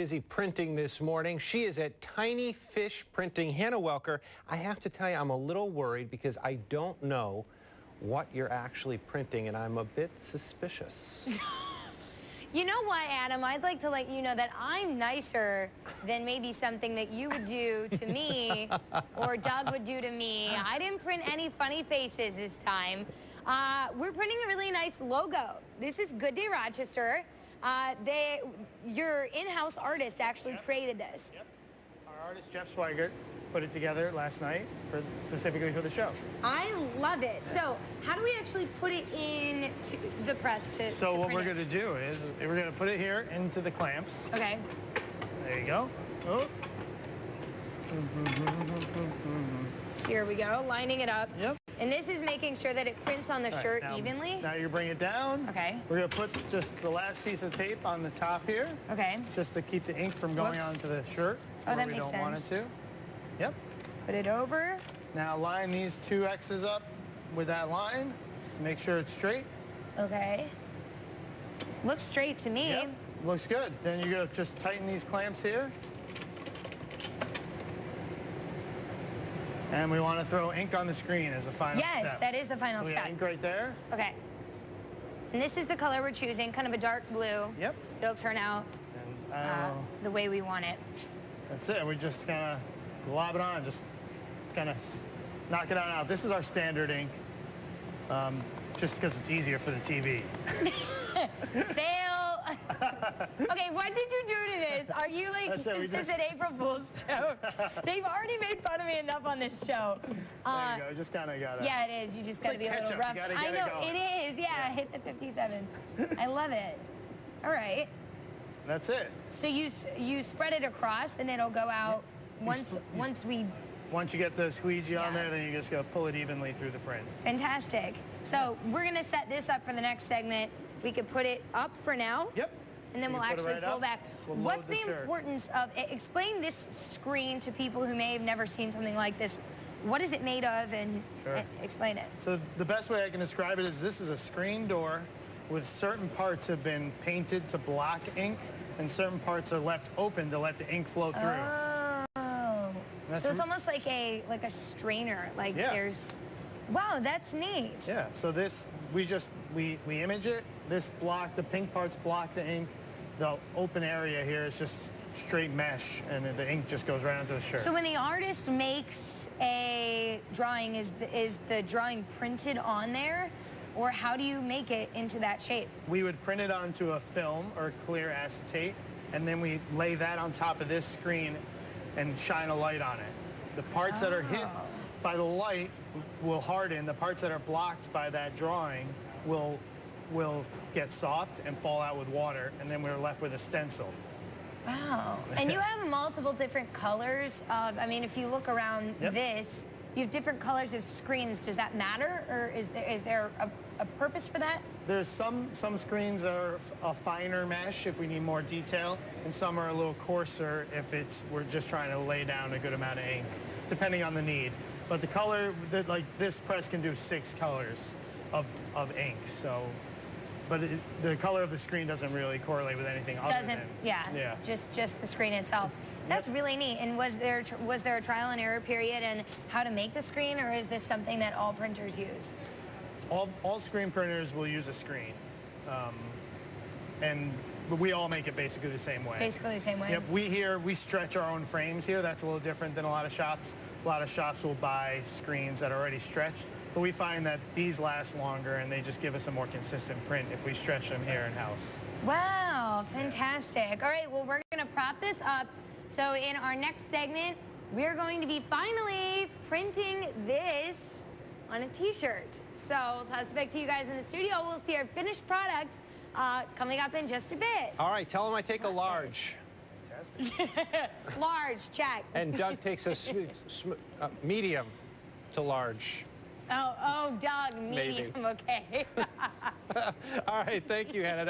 Busy printing this morning. She is at Tiny Fish Printing. Hannah Welker, I have to tell you, I'm a little worried because I don't know what you're actually printing, and I'm a bit suspicious. You know what, Adam? I'd like to let you know that I'm nicer than maybe something that you would do to me or Doug would do to me. I didn't print any funny faces this time. We're printing a really nice logo. This is Good Day Rochester. Your in-house artist actually created this. Yep. Our artist, Jeff Schweigert, put it together last night specifically for the show. I love it. So how do we actually put it into the press to So what print we're going to do is we're going to put it here into the clamps. Okay. There you go. Oh. Here we go, lining it up. Yep. And this is making sure that it prints on the shirt evenly. Now you bring it down. Okay. We're going to put just the last piece of tape on the top here. Okay. Just to keep the ink from going onto the shirt where we don't want it to. Yep. Put it over. Now line these two X's up with that line to make sure it's straight. Okay. Looks straight to me. Yep. Looks good. Then you go just tighten these clamps here. And we want to throw ink on the screen as a final step. Yes, that is the final step. Ink right there. Okay. And this is the color we're choosing, kind of a dark blue. Yep. It'll turn out the way we want it. That's it. We just kind of glob it on, just kind of knock it on out. This is our standard ink, just because it's easier for the TV. Fail. Okay, what did you do to this? Are you like, it's just an April Fool's joke? They've already made fun of me enough on this show. There you go. Just kind of got to. Yeah, it is. You just got to be a little rough. I know, it is. Yeah, hit the 57. I love it. All right. That's it. So you spread it across, and it'll go out once you get the squeegee on there, then you just go pull it evenly through the print. Fantastic. So we're going to set this up for the next segment. We could put it up for now. Yep. And then we'll actually pull back. What's the importance of, explain this screen to people who may have never seen something like this. What is it made of, and explain it. So the best way I can describe it is this is a screen door with certain parts have been painted to block ink and certain parts are left open to let the ink flow through. Oh. So it's almost like a strainer. Like there's, wow, that's neat. Yeah, so this, we image it. This block, the pink parts block the ink. The open area here is just straight mesh, and then the ink just goes right onto the shirt. So when the artist makes a drawing, is the drawing printed on there? Or how do you make it into that shape? We would print it onto a film or clear acetate, and then we lay that on top of this screen and shine a light on it. The parts that are hit by the light will harden. The parts that are blocked by that drawing will get soft and fall out with water, and then we're left with a stencil. Wow. And you have multiple different colors of, I mean, if you look around this, you have different colors of screens. Does that matter, or is there a purpose for that? There's some screens are a finer mesh if we need more detail, and some are a little coarser if we're just trying to lay down a good amount of ink, depending on the need. But the color, like this press can do 6 colors of ink, so. But the color of the screen doesn't really correlate with anything other than. Yeah. Just the screen itself. That's really neat. And was there a trial and error period in how to make the screen, or is this something that all printers use? All screen printers will use a screen, and we all make it basically the same way. Basically the same way. Yep. We stretch our own frames here. That's a little different than a lot of shops. A lot of shops will buy screens that are already stretched, but we find that these last longer and they just give us a more consistent print if we stretch them here in-house. Wow, fantastic. All right, well, we're going to prop this up. So in our next segment, we're going to be finally printing this on a t-shirt. So I'll toss it back to you guys in the studio. We'll see our finished product coming up in just a bit. All right, tell them I take a large. Large, check. And Doug takes a medium to large. Oh, Doug, medium, okay. All right, thank you, Hannah.